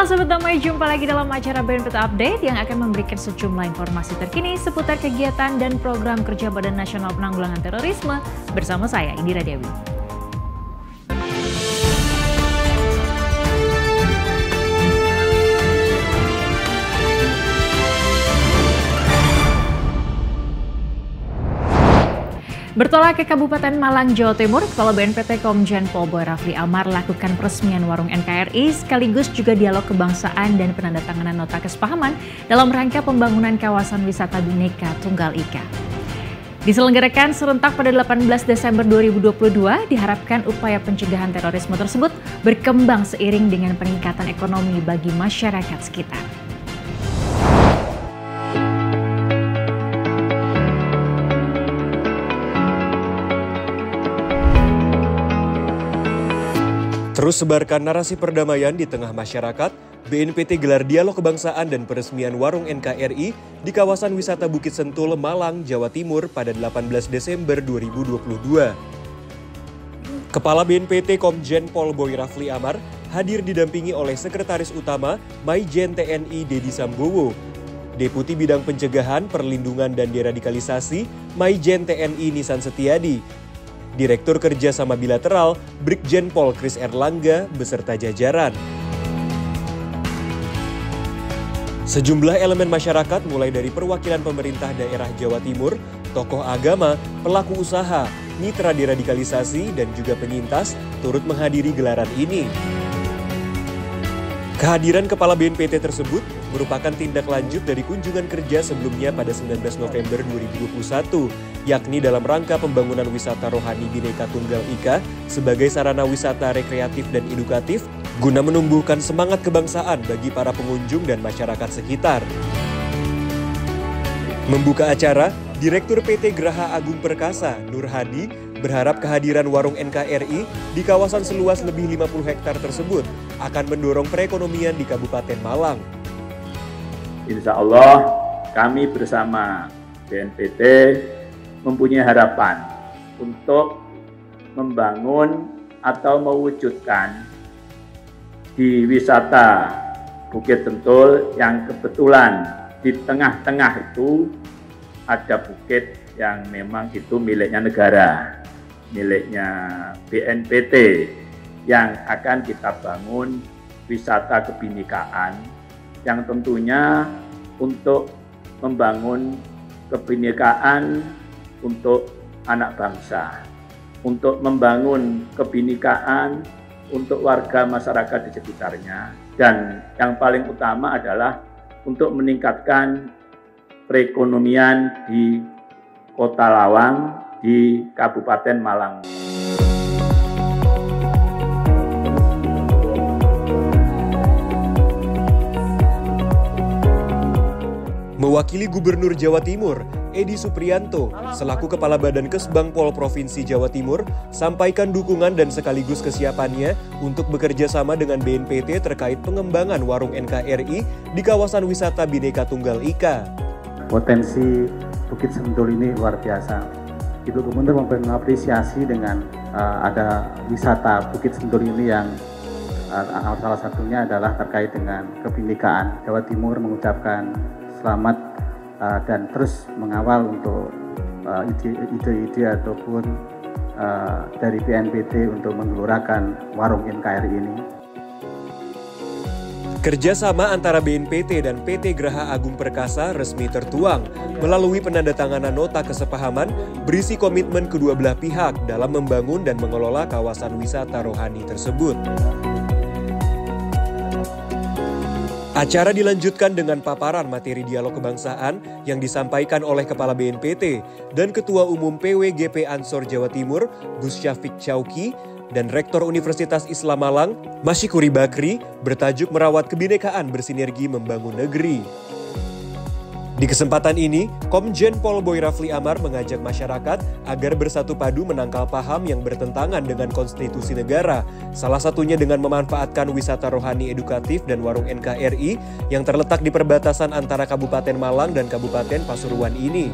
Halo Sobat Damai, jumpa lagi dalam acara BNPT Update yang akan memberikan sejumlah informasi terkini seputar kegiatan dan program kerja Badan Nasional Penanggulangan Terorisme bersama saya, Indira Dewi. Bertolak ke Kabupaten Malang, Jawa Timur, Kepala BNPT Komjen Pol Boy Rafli Amar lakukan peresmian warung NKRI sekaligus juga dialog kebangsaan dan penandatanganan nota kesepahaman dalam rangka pembangunan kawasan wisata Bhinneka Tunggal Ika. Diselenggarakan serentak pada 18 Desember 2022, diharapkan upaya pencegahan terorisme tersebut berkembang seiring dengan peningkatan ekonomi bagi masyarakat sekitar. Terus sebarkan narasi perdamaian di tengah masyarakat, BNPT gelar dialog kebangsaan dan peresmian warung NKRI di kawasan wisata Bukit Sentul, Malang, Jawa Timur pada 18 Desember 2022. Kepala BNPT Komjen Pol Boy Rafli Amar hadir didampingi oleh Sekretaris Utama Maijen TNI Dedi Sambowo, Deputi Bidang Pencegahan, Perlindungan dan Deradikalisasi Maijen TNI Nisan Setiadi, Direktur Kerjasama Bilateral Brigjen Pol Kris Erlangga beserta jajaran. Sejumlah elemen masyarakat mulai dari perwakilan pemerintah daerah Jawa Timur, tokoh agama, pelaku usaha, mitra deradikalisasi dan juga penyintas turut menghadiri gelaran ini. Kehadiran Kepala BNPT tersebut merupakan tindak lanjut dari kunjungan kerja sebelumnya pada 19 November 2021, yakni dalam rangka pembangunan wisata rohani Bhinneka Tunggal Ika sebagai sarana wisata rekreatif dan edukatif guna menumbuhkan semangat kebangsaan bagi para pengunjung dan masyarakat sekitar. Membuka acara, Direktur PT Graha Agung Perkasa, Nur Hadi, berharap kehadiran warung NKRI di kawasan seluas lebih 50 hektar tersebut akan mendorong perekonomian di Kabupaten Malang. Insya Allah kami bersama BNPT mempunyai harapan untuk membangun atau mewujudkan di wisata Bukit Sentul yang kebetulan di tengah-tengah itu ada bukit yang memang itu miliknya negara, miliknya BNPT, yang akan kita bangun wisata kebhinekaan yang tentunya untuk membangun kebhinekaan untuk anak bangsa, untuk membangun kebhinekaan untuk warga masyarakat di sekitarnya, dan yang paling utama adalah untuk meningkatkan perekonomian di Kota Lawang di Kabupaten Malang. Mewakili Gubernur Jawa Timur, Edi Supriyanto, selaku Kepala Badan Kesbangpol Provinsi Jawa Timur, sampaikan dukungan dan sekaligus kesiapannya untuk bekerja sama dengan BNPT terkait pengembangan warung NKRI di kawasan wisata Bhinneka Tunggal Ika. Potensi Bukit Sentul ini luar biasa. Ibu Gubernur mengapresiasi dengan ada wisata Bukit Sentul ini yang salah satunya adalah terkait dengan kebhinekaan. Jawa Timur mengucapkan selamat dan terus mengawal untuk ide-ide ataupun dari BNPT untuk menggelurakan warung NKRI ini. Kerjasama antara BNPT dan PT Graha Agung Perkasa resmi tertuang melalui penandatanganan nota kesepahaman berisi komitmen kedua belah pihak dalam membangun dan mengelola kawasan wisata rohani tersebut. Acara dilanjutkan dengan paparan materi dialog kebangsaan yang disampaikan oleh Kepala BNPT dan Ketua Umum PWGP Ansor Jawa Timur, Gus Syafiq Chauki, dan Rektor Universitas Islam Malang, Masyikuri Bakri, bertajuk Merawat Kebhinekaan Bersinergi Membangun Negeri. Di kesempatan ini, Komjen Pol Boy Rafli Amar mengajak masyarakat agar bersatu padu menangkal paham yang bertentangan dengan konstitusi negara, salah satunya dengan memanfaatkan wisata rohani edukatif dan warung NKRI yang terletak di perbatasan antara Kabupaten Malang dan Kabupaten Pasuruan ini.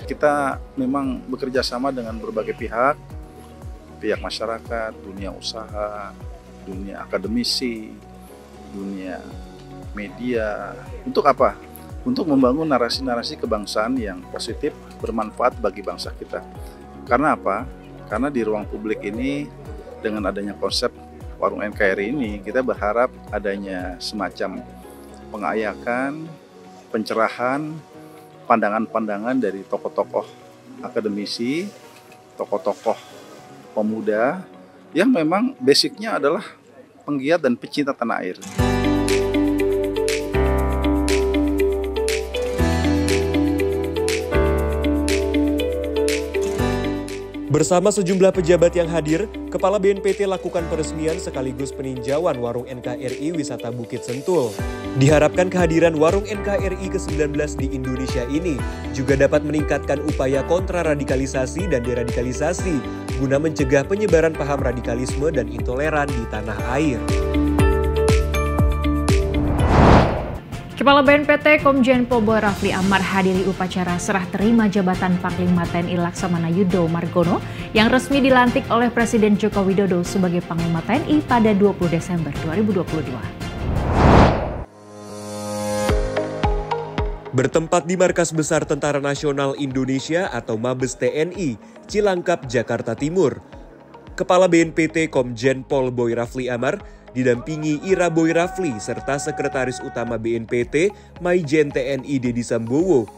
Kita memang bekerja sama dengan berbagai pihak masyarakat, dunia usaha, dunia akademisi, dunia media. Untuk apa? Untuk membangun narasi-narasi kebangsaan yang positif, bermanfaat bagi bangsa kita. Karena apa? Karena di ruang publik ini, dengan adanya konsep Warung NKRI ini, kita berharap adanya semacam pengayakan, pencerahan, pandangan-pandangan dari tokoh-tokoh akademisi, tokoh-tokoh pemuda, yang memang basicnya adalah penggiat dan pecinta tanah air. Bersama sejumlah pejabat yang hadir, Kepala BNPT lakukan peresmian sekaligus peninjauan Warung NKRI Wisata Bukit Sentul. Diharapkan kehadiran Warung NKRI ke-19 di Indonesia ini juga dapat meningkatkan upaya kontraradikalisasi dan deradikalisasi guna mencegah penyebaran paham radikalisme dan intoleran di tanah air. Kepala BNPT Komjen Pol Boy Rafli Amar hadiri upacara serah terima jabatan Panglima TNI Laksamana Yudo Margono yang resmi dilantik oleh Presiden Joko Widodo sebagai Panglima TNI pada 20 Desember 2022. Bertempat di Markas Besar Tentara Nasional Indonesia atau Mabes TNI, Cilangkap, Jakarta Timur, Kepala BNPT Komjen Pol Boy Rafli Amar didampingi Ira Boy Rafli serta Sekretaris Utama BNPT Maijen TNI Dedi Sambowo.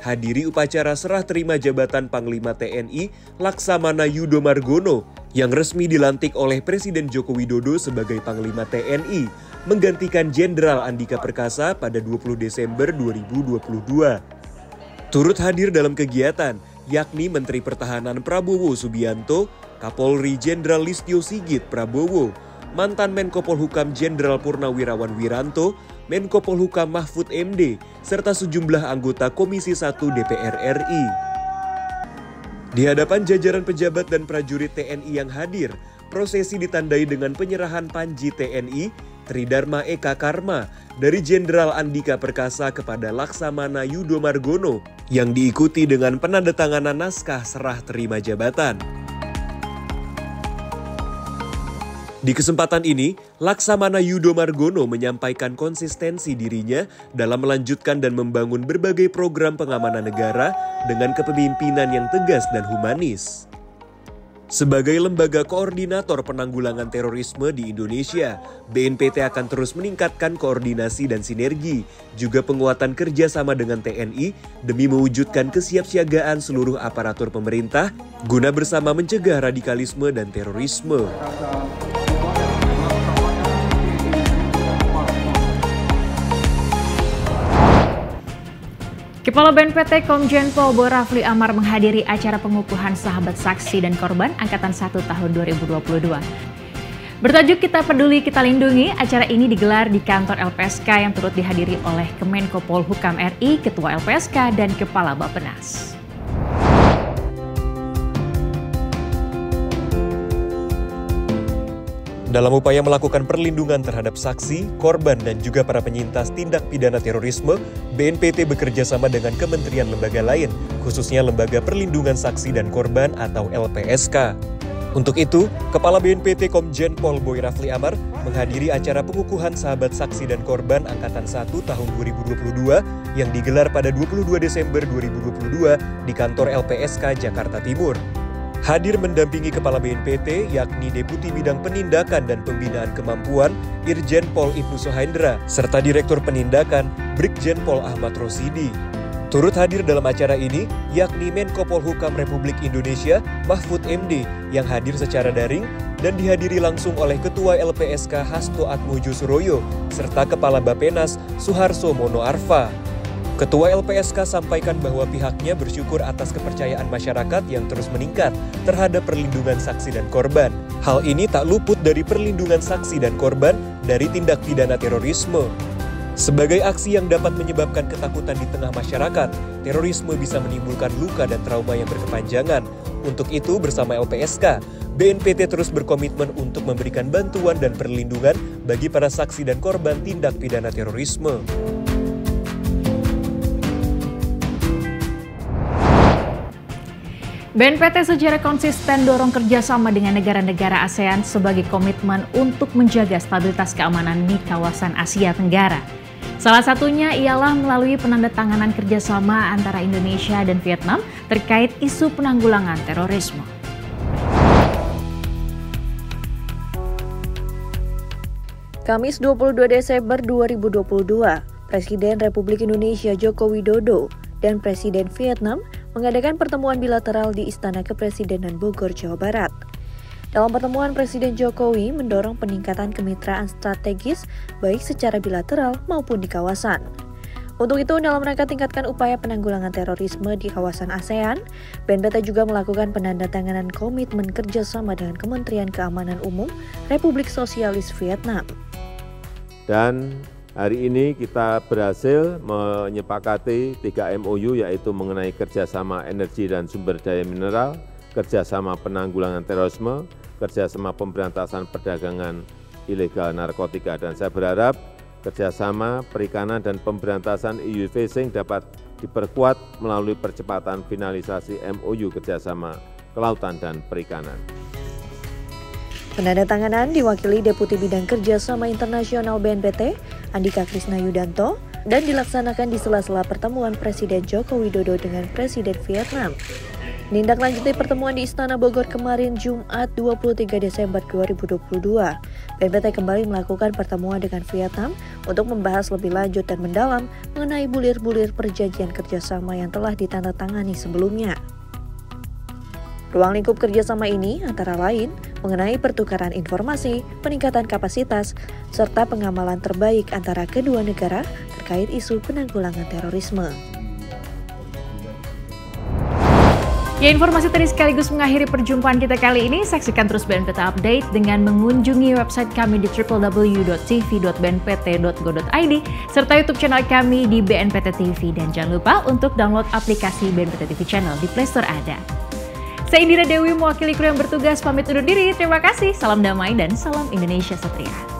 Hadiri upacara serah terima jabatan Panglima TNI Laksamana Yudo Margono yang resmi dilantik oleh Presiden Joko Widodo sebagai Panglima TNI, menggantikan Jenderal Andika Perkasa pada 20 Desember 2022. Turut hadir dalam kegiatan yakni Menteri Pertahanan Prabowo Subianto, Kapolri Jenderal Listio Sigit Prabowo, mantan Menko Polhukam Jenderal Purnawirawan Wiranto, Menko Polhukam Mahfud MD, serta sejumlah anggota Komisi 1 DPR RI. Di hadapan jajaran pejabat dan prajurit TNI yang hadir, prosesi ditandai dengan penyerahan Panji TNI Tridharma Eka Karma dari Jenderal Andika Perkasa kepada Laksamana Yudo Margono yang diikuti dengan penandatanganan naskah serah terima jabatan. Di kesempatan ini, Laksamana Yudo Margono menyampaikan konsistensi dirinya dalam melanjutkan dan membangun berbagai program pengamanan negara dengan kepemimpinan yang tegas dan humanis. Sebagai lembaga koordinator penanggulangan terorisme di Indonesia, BNPT akan terus meningkatkan koordinasi dan sinergi, juga penguatan kerjasama dengan TNI demi mewujudkan kesiapsiagaan seluruh aparatur pemerintah guna bersama mencegah radikalisme dan terorisme. Kepala BNPT Komjen Pol Boy Rafli Amar menghadiri acara pengukuhan sahabat saksi dan korban Angkatan 1 tahun 2022. Bertajuk Kita Peduli Kita Lindungi, acara ini digelar di kantor LPSK yang turut dihadiri oleh Kemenko Polhukam RI, Ketua LPSK, dan Kepala Bappenas. Dalam upaya melakukan perlindungan terhadap saksi, korban, dan juga para penyintas tindak pidana terorisme, BNPT bekerja sama dengan kementerian lembaga lain, khususnya Lembaga Perlindungan Saksi dan Korban atau LPSK. Untuk itu, Kepala BNPT Komjen Pol Boy Rafli Amar menghadiri acara pengukuhan sahabat saksi dan korban Angkatan 1 tahun 2022 yang digelar pada 22 Desember 2022 di kantor LPSK Jakarta Timur. Hadir mendampingi Kepala BNPT yakni Deputi Bidang Penindakan dan Pembinaan Kemampuan Irjen Pol Ibnu Sohendra serta Direktur Penindakan Brigjen Pol Ahmad Rosidi. Turut hadir dalam acara ini yakni Menko Polhukam Republik Indonesia Mahfud MD yang hadir secara daring dan dihadiri langsung oleh Ketua LPSK Hasto Atmojo Suroyo serta Kepala Bappenas Suharso Mono Arfa. Ketua LPSK sampaikan bahwa pihaknya bersyukur atas kepercayaan masyarakat yang terus meningkat terhadap perlindungan saksi dan korban. Hal ini tak luput dari perlindungan saksi dan korban dari tindak pidana terorisme. Sebagai aksi yang dapat menyebabkan ketakutan di tengah masyarakat, terorisme bisa menimbulkan luka dan trauma yang berkepanjangan. Untuk itu, bersama LPSK, BNPT terus berkomitmen untuk memberikan bantuan dan perlindungan bagi para saksi dan korban tindak pidana terorisme. BNPT secara konsisten dorong kerjasama dengan negara-negara ASEAN sebagai komitmen untuk menjaga stabilitas keamanan di kawasan Asia Tenggara. Salah satunya ialah melalui penandatanganan kerjasama antara Indonesia dan Vietnam terkait isu penanggulangan terorisme. Kamis 22 Desember 2022, Presiden Republik Indonesia Joko Widodo dan Presiden Vietnam mengadakan pertemuan bilateral di Istana Kepresidenan Bogor, Jawa Barat. Dalam pertemuan, Presiden Jokowi mendorong peningkatan kemitraan strategis baik secara bilateral maupun di kawasan. Untuk itu, dalam rangka tingkatkan upaya penanggulangan terorisme di kawasan ASEAN, BNPT juga melakukan penandatanganan komitmen kerjasama dengan Kementerian Keamanan Umum Republik Sosialis Vietnam. Dan hari ini kita berhasil menyepakati 3 MOU, yaitu mengenai kerjasama energi dan sumber daya mineral, kerjasama penanggulangan terorisme, kerjasama pemberantasan perdagangan ilegal narkotika. Dan saya berharap kerjasama perikanan dan pemberantasan EU fishing dapat diperkuat melalui percepatan finalisasi MOU kerjasama kelautan dan perikanan. Penandatanganan diwakili Deputi Bidang Kerjasama Internasional BNPT, Andika Krisna Yudanto, dan dilaksanakan di sela-sela pertemuan Presiden Joko Widodo dengan Presiden Vietnam. Menindaklanjuti pertemuan di Istana Bogor kemarin Jumat 23 Desember 2022, BNPT kembali melakukan pertemuan dengan Vietnam untuk membahas lebih lanjut dan mendalam mengenai bulir-bulir perjanjian kerjasama yang telah ditandatangani sebelumnya. Ruang lingkup kerjasama ini antara lain mengenai pertukaran informasi, peningkatan kapasitas, serta pengamalan terbaik antara kedua negara terkait isu penanggulangan terorisme. Ya, informasi tadi sekaligus mengakhiri perjumpaan kita kali ini. Saksikan terus BNPT Update dengan mengunjungi website kami di www.tv.bnpt.go.id serta YouTube channel kami di BNPT TV. Dan jangan lupa untuk download aplikasi BNPT TV Channel di Play Store ada. Saya Indira Dewi, mewakili kru yang bertugas, pamit undur diri. Terima kasih, salam damai dan salam Indonesia Satria.